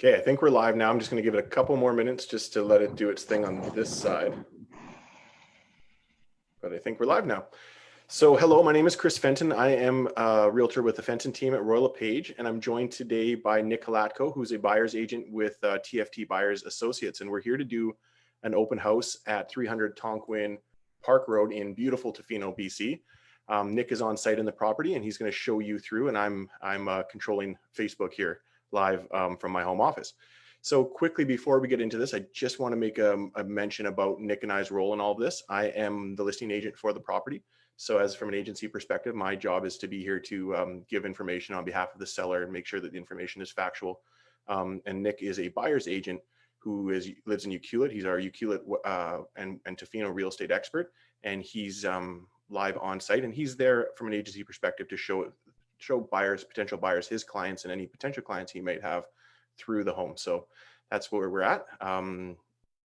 Okay, I think we're live now. I'm just going to give it a couple more minutes just to let it do its thing on this side. But I think we're live now. So hello, my name is Chris Fenton. I am a realtor with the Fenton Team at LePage, and I'm joined today by Nick Holatko, who's a buyer's agent with TFT Buyers Associates. And we're here to do an open house at 300 Tonquin Park Road in beautiful Tofino BC. Nick is on site in the property, and he's going to show you through, and I'm controlling Facebook here live from my home office. So quickly before we get into this, I just want to make a mention about Nick and I's role in all of this. I am the listing agent for the property. So as from an agency perspective, my job is to be here to give information on behalf of the seller and make sure that the information is factual. And Nick is a buyer's agent who lives in Euclid. He's our Euclid and Tofino real estate expert, and he's live on site, and he's there from an agency perspective to show buyers, potential buyers, his clients, and any potential clients he might have through the home. So that's where we're at. And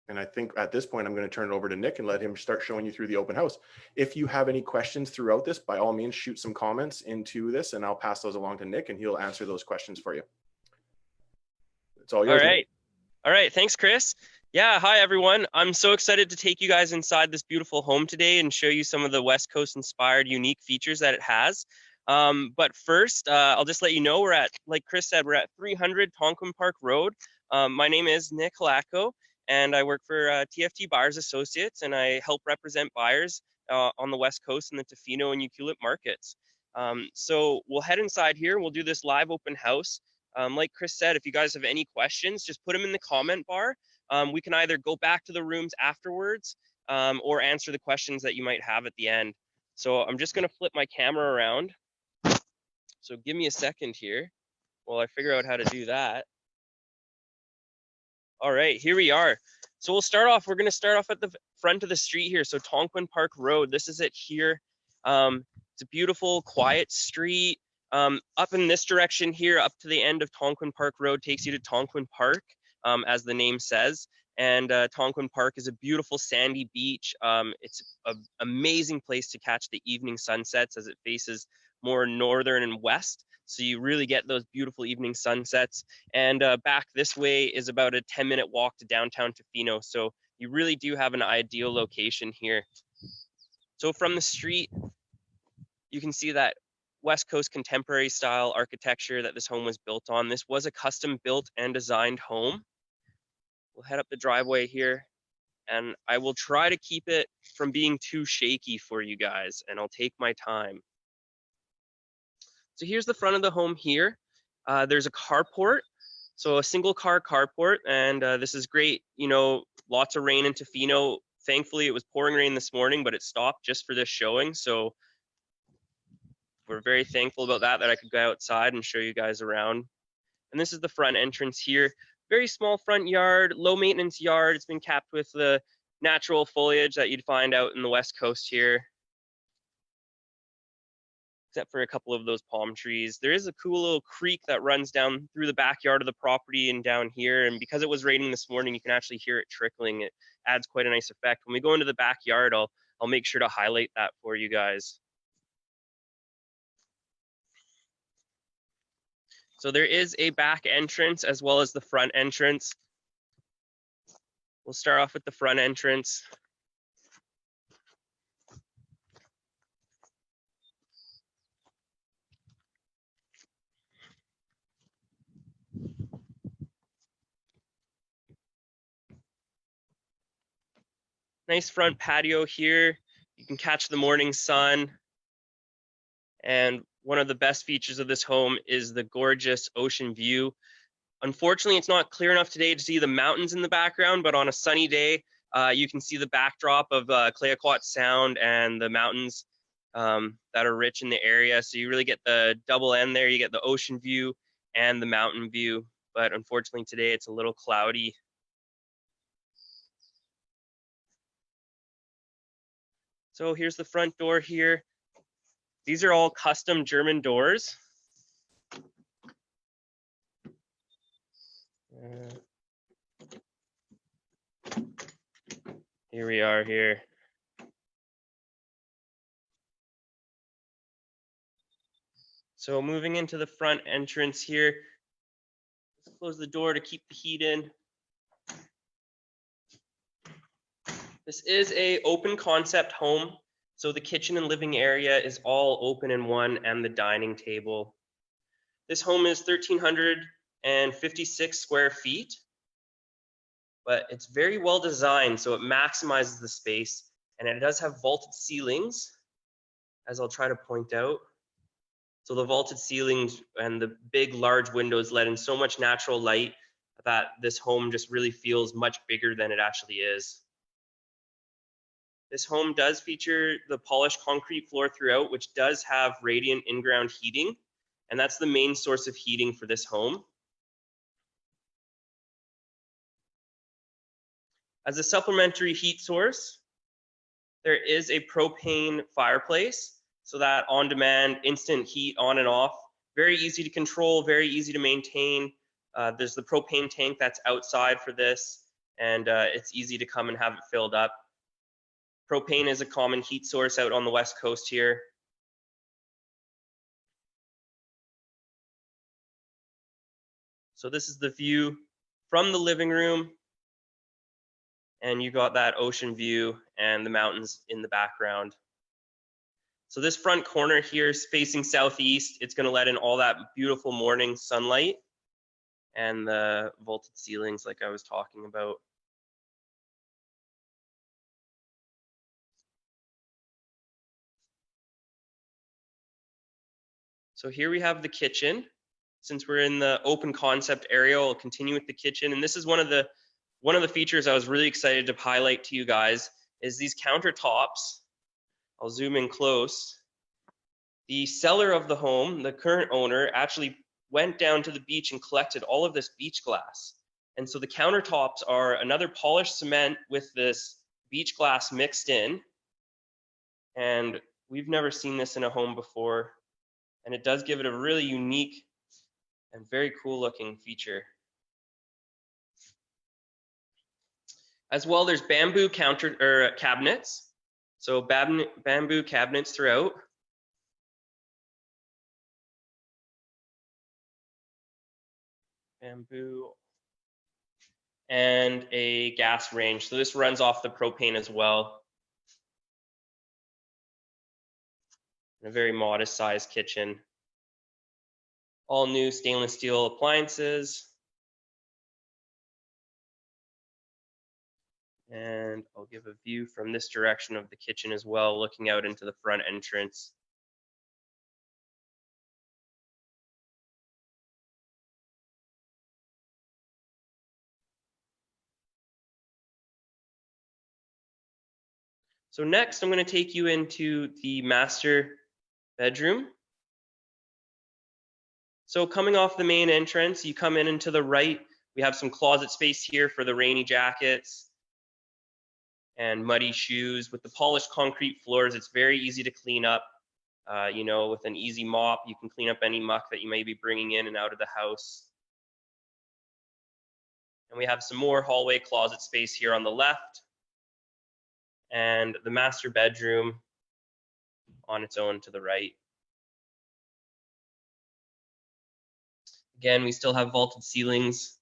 I think at this point, I'm going to turn it over to Nick and let him start showing you through the open house. If you have any questions throughout this, by all means, shoot some comments into this and I'll pass those along to Nick and he'll answer those questions for you. It's all yours. All right. All right. Thanks, Chris. Yeah. Hi, everyone. I'm so excited to take you guys inside this beautiful home today and show you some of the West Coast inspired unique features that it has. But first, I'll just let you know we're at, like Chris said, we're at 300 Tonquin Park Road. My name is Nick Holatko, and I work for TFT Buyers Associates, and I help represent buyers on the West Coast in the Tofino and Euclid markets. So we'll head inside here. We'll do this live open house. Like Chris said, if you guys have any questions, just put them in the comment bar. We can either go back to the rooms afterwards or answer the questions that you might have at the end. So I'm just going to flip my camera around. So give me a second here while I figure out how to do that. All right, here we are. So we're going to start off at the front of the street here. So Tonquin Park Road, this is it here. It's a beautiful, quiet street. Up in this direction here, up to the end of Tonquin Park Road, takes you to Tonquin Park, as the name says. And Tonquin Park is a beautiful sandy beach. It's an amazing place to catch the evening sunsets as it faces more northern and west. So you really get those beautiful evening sunsets. And back this way is about a 10-minute walk to downtown Tofino. So you really do have an ideal location here. So from the street, you can see that West Coast contemporary style architecture that this home was built on. This was a custom built and designed home. We'll head up the driveway here, and I will try to keep it from being too shaky for you guys, and I'll take my time. So here's the front of the home here. There's a carport, so a single car carport, and this is great. You know, lots of rain in Tofino. Thankfully, it was pouring rain this morning, but it stopped just for this showing. So we're very thankful about that I could go outside and show you guys around. And this is the front entrance here. Very small front yard, low maintenance yard. It's been capped with the natural foliage that you'd find out in the West Coast here, except for a couple of those palm trees. There is a cool little creek that runs down through the backyard of the property and down here. And because it was raining this morning, you can actually hear it trickling. It adds quite a nice effect. When we go into the backyard, I'll make sure to highlight that for you guys. So there is a back entrance as well as the front entrance. We'll start off with the front entrance. Nice front patio here. You can catch the morning sun. And one of the best features of this home is the gorgeous ocean view. Unfortunately, it's not clear enough today to see the mountains in the background, but on a sunny day, you can see the backdrop of Clayoquot Sound and the mountains that are rich in the area. So you really get the double end there. You get the ocean view and the mountain view. But unfortunately, today it's a little cloudy. So here's the front door here. These are all custom German doors. Here we are here. So moving into the front entrance here, close the door to keep the heat in. This is a open concept home. So the kitchen and living area is all open in one, and the dining table. This home is 1,356 square feet, but it's very well designed, so it maximizes the space, and it does have vaulted ceilings, as I'll try to point out. So the vaulted ceilings and the big, large windows let in so much natural light that this home just really feels much bigger than it actually is. This home does feature the polished concrete floor throughout, which does have radiant in-ground heating, and that's the main source of heating for this home. As a supplementary heat source, there is a propane fireplace, so that on-demand instant heat on and off, very easy to control, very easy to maintain. There's the propane tank that's outside for this, and it's easy to come and have it filled up. Propane is a common heat source out on the West Coast here. So this is the view from the living room, and you got that ocean view and the mountains in the background. So this front corner here is facing southeast. It's going to let in all that beautiful morning sunlight and the vaulted ceilings like I was talking about. So here we have the kitchen. Since we're in the open concept area, I'll continue with the kitchen. And this is one of the features I was really excited to highlight to you guys is these countertops. I'll zoom in close. The seller of the home, the current owner, actually went down to the beach and collected all of this beach glass. And so the countertops are another polished cement with this beach glass mixed in. And we've never seen this in a home before. And it does give it a really unique and very cool looking feature. As well, there's bamboo cabinets. So bamboo cabinets throughout. Bamboo. And a gas range. So this runs off the propane as well. And a very modest sized kitchen. All new stainless steel appliances. And I'll give a view from this direction of the kitchen as well, looking out into the front entrance. So next, I'm going to take you into the master bedroom. So coming off the main entrance, you come in and to the right, we have some closet space here for the rainy jackets and muddy shoes. With the polished concrete floors, it's very easy to clean up. You know, with an easy mop, you can clean up any muck that you may be bringing in and out of the house. And we have some more hallway closet space here on the left, and the master bedroom on its own to the right. Again, we still have vaulted ceilings.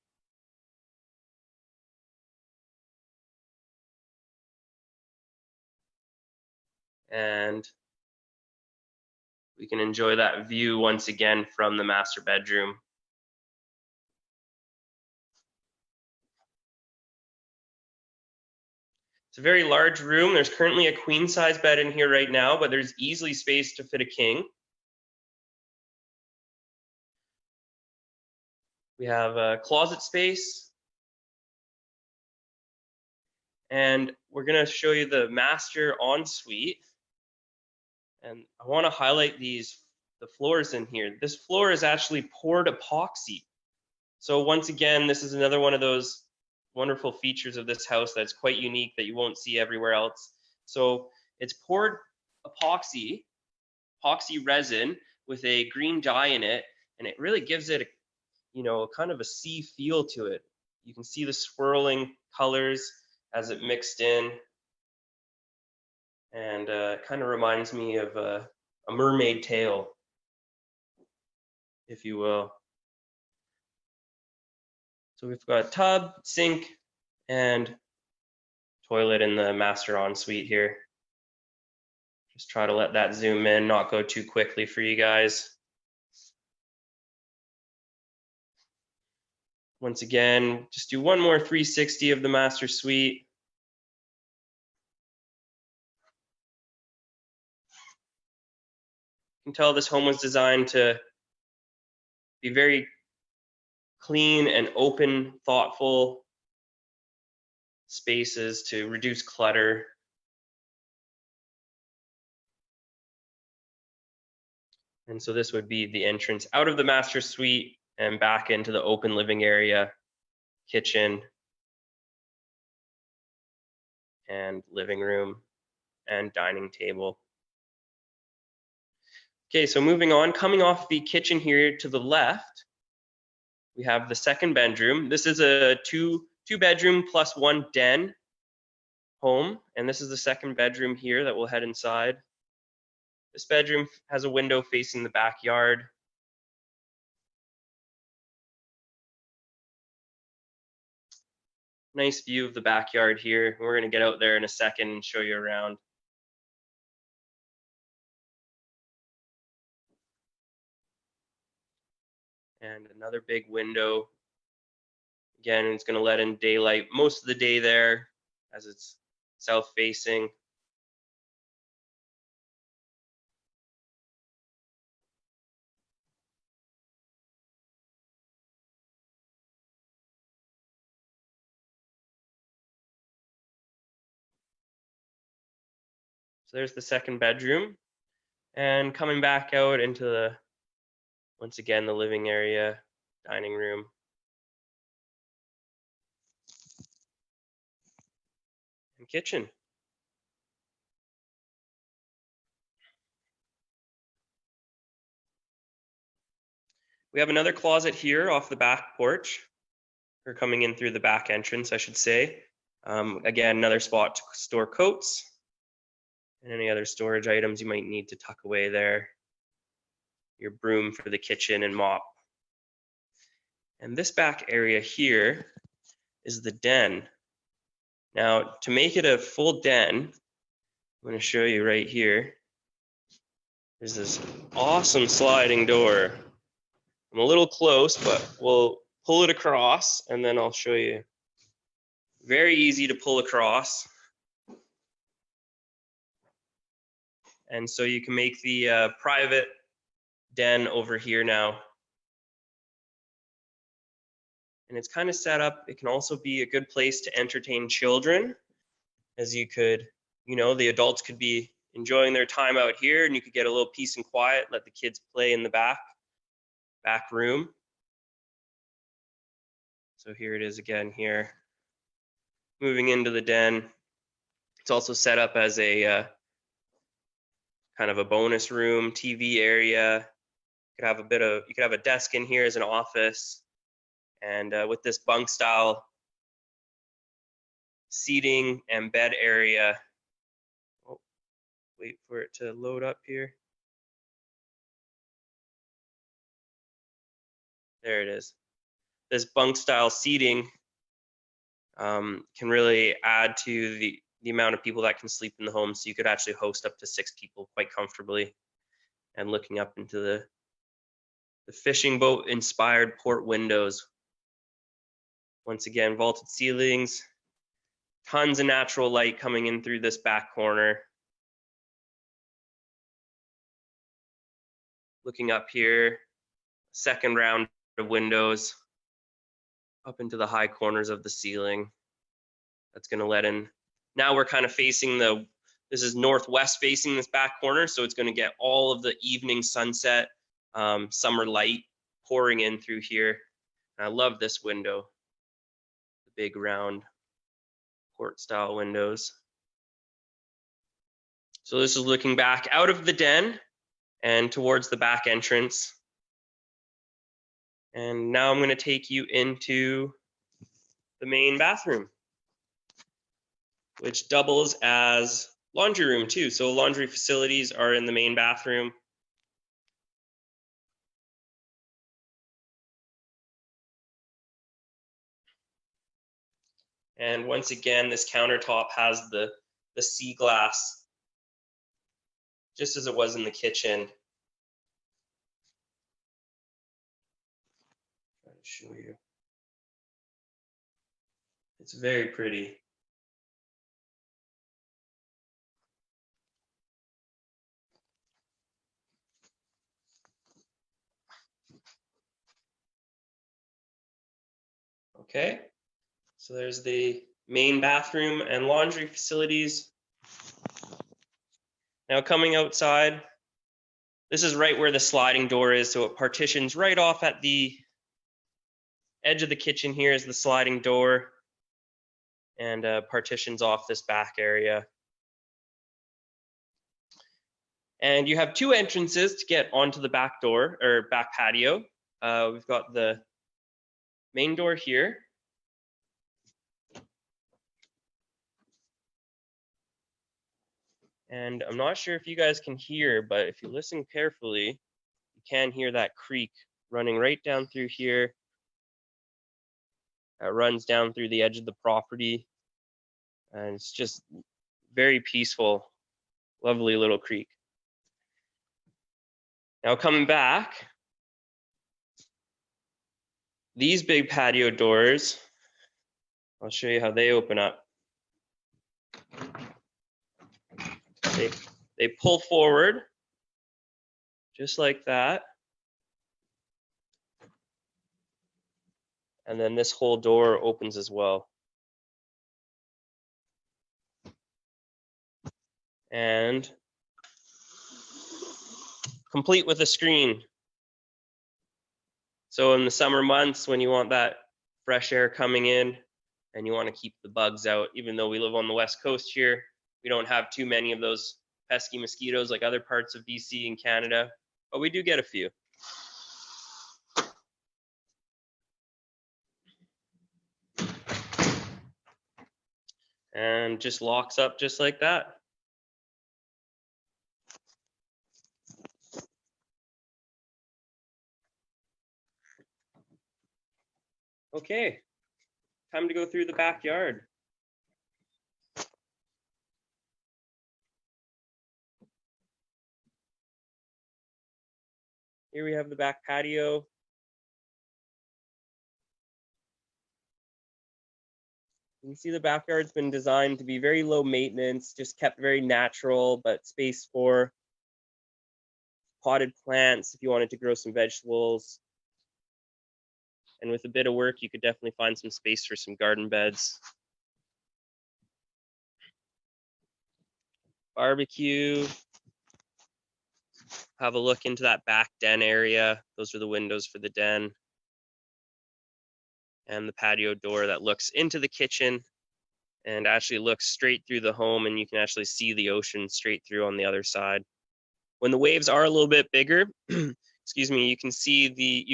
And we can enjoy that view once again from the master bedroom. It's a very large room. There's currently a queen size bed in here right now, but there's easily space to fit a king. We have a closet space. And we're going to show you the master ensuite. And I want to highlight the floors in here. This floor is actually poured epoxy. So once again, this is another one of those wonderful features of this house that's quite unique that you won't see everywhere else. So it's poured epoxy resin with a green dye in it, and it really gives it a, you know, kind of a sea feel to it. You can see the swirling colors as it mixed in, and it kind of reminds me of a mermaid tail, if you will. So we've got tub, sink, and toilet in the master ensuite here. Just try to let that zoom in, not go too quickly for you guys. Once again, just do one more 360 of the master suite. You can tell this home was designed to be very clean and open, thoughtful spaces to reduce clutter. And so this would be the entrance out of the master suite and back into the open living area, kitchen, and living room and dining table. Okay, so moving on, coming off the kitchen here to the left, we have the second bedroom. This is a two bedroom plus one den home, and this is the second bedroom here that we'll head inside. This bedroom has a window facing the backyard. Nice view of the backyard here. We're gonna get out there in a second and show you around. And another big window. Again, it's gonna let in daylight most of the day there as it's south facing. So there's the second bedroom. And coming back out into the, once again, the living area, dining room. And kitchen. We have another closet here off the back porch, or coming in through the back entrance, I should say. Again, another spot to store coats and any other storage items you might need to tuck away there. Your broom for the kitchen and mop. And this back area here is the den. Now, to make it a full den, I'm going to show you right here. There's this awesome sliding door. I'm a little close, but we'll pull it across and then I'll show you. Very easy to pull across. And so you can make the private den over here now. And it's kind of set up, it can also be a good place to entertain children, as you could, you know, the adults could be enjoying their time out here and you could get a little peace and quiet, let the kids play in the back room. So here it is again here. Moving into the den. It's also set up as a kind of a bonus room, TV area. You could have a desk in here as an office. And with this bunk style seating and bed area. Oh, wait for it to load up here. There it is. This bunk style seating can really add to the amount of people that can sleep in the home. So you could actually host up to 6 people quite comfortably. And looking up into the fishing boat inspired port windows. Once again, vaulted ceilings, tons of natural light coming in through this back corner. Looking up here, second round of windows up into the high corners of the ceiling. That's going to let in. Now we're kind of facing this is northwest facing this back corner, so it's going to get all of the evening sunset, summer light pouring in through here. And I love this window, the big round port style windows. So this is looking back out of the den and towards the back entrance. And now I'm going to take you into the main bathroom, which doubles as laundry room too. So laundry facilities are in the main bathroom. And once again, this countertop has the sea glass, just as it was in the kitchen. Try to show you. It's very pretty. Okay, so there's the main bathroom and laundry facilities. Now coming outside, this is right where the sliding door is, so it partitions right off at the edge of the kitchen. Here is the sliding door, and partitions off this back area. And you have two entrances to get onto the back door, or back patio. We've got the main door here. And I'm not sure if you guys can hear, but if you listen carefully, you can hear that creek running right down through here. That runs down through the edge of the property. And it's just very peaceful, lovely little creek. Now coming back, these big patio doors, I'll show you how they open up. They pull forward just like that. And then this whole door opens as well. And complete with a screen. So in the summer months when you want that fresh air coming in and you want to keep the bugs out, even though we live on the west coast here, we don't have too many of those pesky mosquitoes like other parts of BC and Canada, but we do get a few. And just locks up just like that. Okay, time to go through the backyard. Here we have the back patio. You can see the backyard's been designed to be very low maintenance, just kept very natural, but space for potted plants if you wanted to grow some vegetables. And with a bit of work, you could definitely find some space for some garden beds. Barbecue. Have a look into that back den area. Those are the windows for the den. And the patio door that looks into the kitchen and actually looks straight through the home, and you can actually see the ocean straight through on the other side. When the waves are a little bit bigger, excuse me, you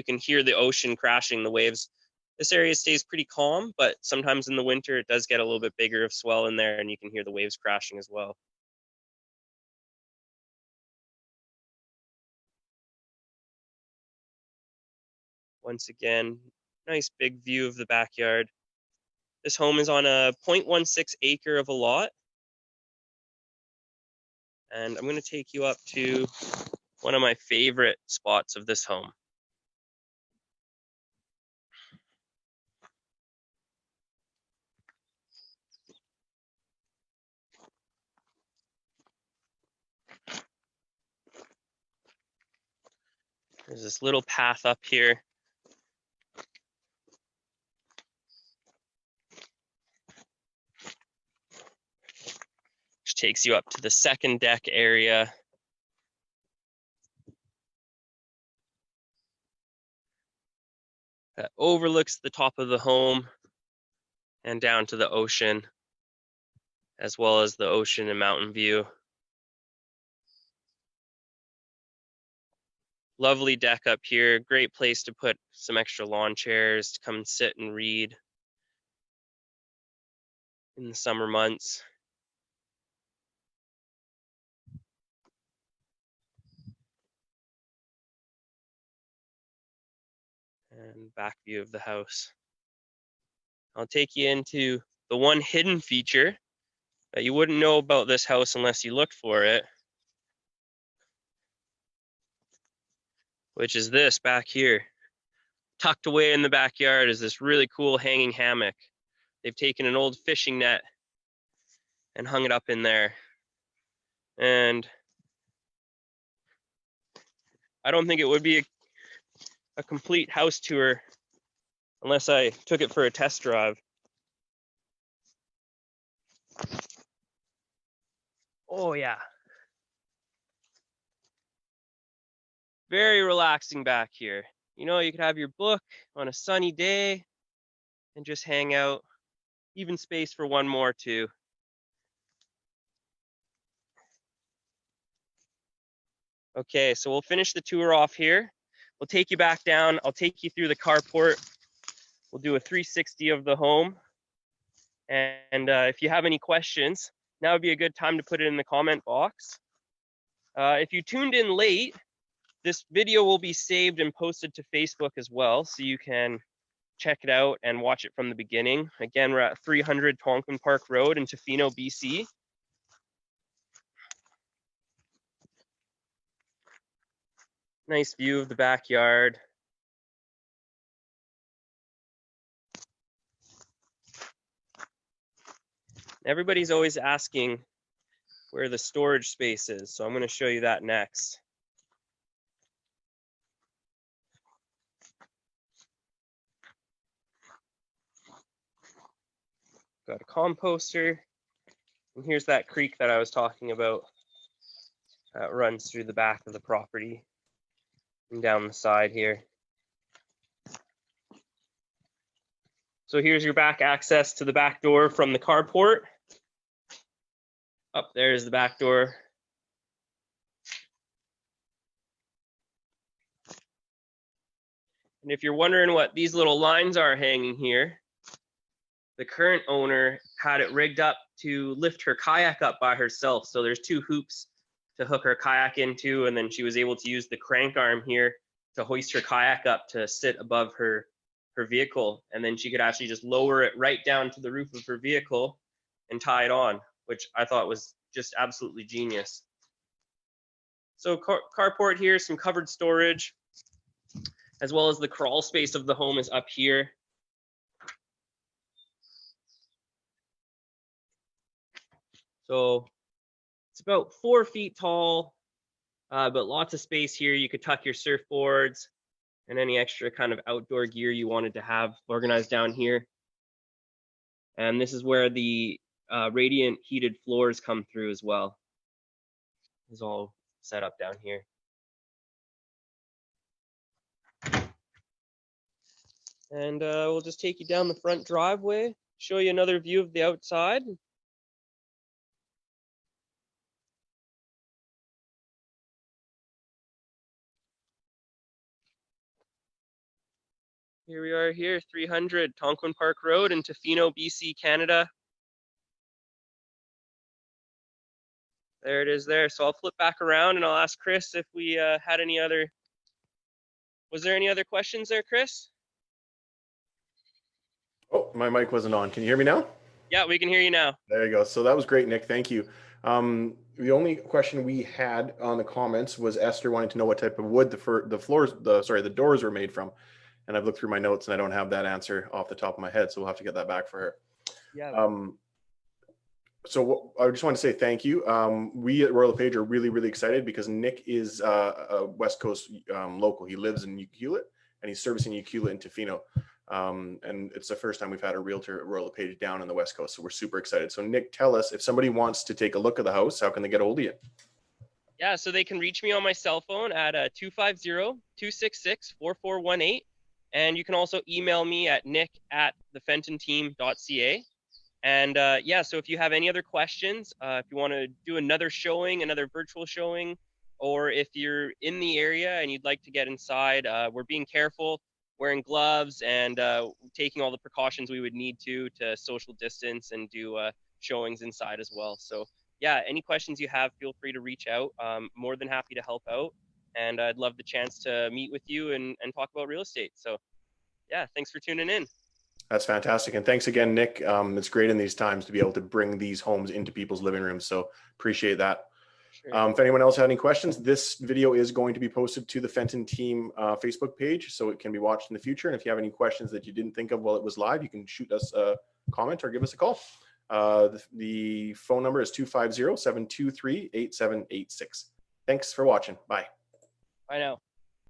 can hear the ocean crashing, the waves. This area stays pretty calm, but sometimes in the winter it does get a little bit bigger of swell in there, and you can hear the waves crashing as well. Once again, nice big view of the backyard. This home is on a 0.16 acre of a lot. And I'm going to take you up to one of my favorite spots of this home. There's this little path up here. Which takes you up to the second deck area. That overlooks the top of the home and down to the ocean, as well as the ocean and mountain view. Lovely deck up here. Great place to put some extra lawn chairs to come and sit and read in the summer months. And back view of the house. I'll take you into the one hidden feature that you wouldn't know about this house unless you looked for it, which is this back here. Tucked away in the backyard is this really cool hanging hammock. They've taken an old fishing net and hung it up in there. And I don't think it would be a complete house tour unless I took it for a test drive. Oh yeah. Very relaxing back here. You know, you could have your book on a sunny day and just hang out. Even space for one more too. Okay, so we'll finish the tour off here. We'll take you back down. I'll take you through the carport. We'll do a 360 of the home. And if you have any questions, now would be a good time to put it in the comment box. If you tuned in late, this video will be saved and posted to Facebook as well, so you can check it out and watch it from the beginning. Again, we're at 300 Tonquin Park Road in Tofino, BC. Nice view of the backyard. Everybody's always asking where the storage space is, so I'm going to show you that next. Got a composter, and here's that creek that I was talking about that runs through the back of the property and down the side here. So here's your back access to the back door from the carport. Up there is the back door. And if you're wondering what these little lines are hanging here, the current owner had it rigged up to lift her kayak up by herself. So there's two hoops to hook her kayak into, and then she was able to use the crank arm here to hoist her kayak up to sit above her vehicle. And then she could actually just lower it right down to the roof of her vehicle and tie it on, which I thought was just absolutely genius. So carport here, some covered storage, as well as the crawl space of the home is up here. So it's about 4 feet tall, but lots of space here. You could tuck your surfboards and any extra kind of outdoor gear you wanted to have organized down here. And this is where the radiant heated floors come through as well. It's all set up down here. And we'll just take you down the front driveway, show you another view of the outside. Here we are here, 300 Tonquin Park Road in Tofino, BC, Canada. There it is there. So I'll flip back around and I'll ask Chris if we had any other, was there any other questions there, Chris? Oh, my mic wasn't on. Can you hear me now? Yeah, we can hear you now. There you go. So that was great, Nick. Thank you. The only question we had on the comments was Esther wanting to know what type of wood the doors were made from. And I've looked through my notes and I don't have that answer off the top of my head, so we'll have to get that back for her. Yeah. So I just want to say thank you. We at Royal LePage are really, really excited because Nick is a West Coast local. He lives in Ucluelet and he's servicing Ucluelet in Tofino. And it's the first time we've had a realtor at Royal LePage down on the West Coast. So we're super excited. So Nick, tell us, if somebody wants to take a look at the house, how can they get a hold of you? Yeah, so they can reach me on my cell phone at 250-266-4418. And you can also email me at nick@thefentonteam.ca. And yeah, so if you have any other questions, if you want to do another showing, another virtual showing, or if you're in the area and you'd like to get inside, we're being careful, wearing gloves and taking all the precautions we would need to social distance and do showings inside as well. So yeah, any questions you have, feel free to reach out. More than happy to help out. And I'd love the chance to meet with you and talk about real estate. So yeah, thanks for tuning in. That's fantastic. And thanks again, Nick. It's great in these times to be able to bring these homes into people's living rooms. So appreciate that. Sure. If anyone else had any questions, this video is going to be posted to the Fenton Team Facebook page, so it can be watched in the future. And if you have any questions that you didn't think of while it was live, you can shoot us a comment or give us a call. The phone number is 250-723-8786. Thanks for watching. Bye. Bye now.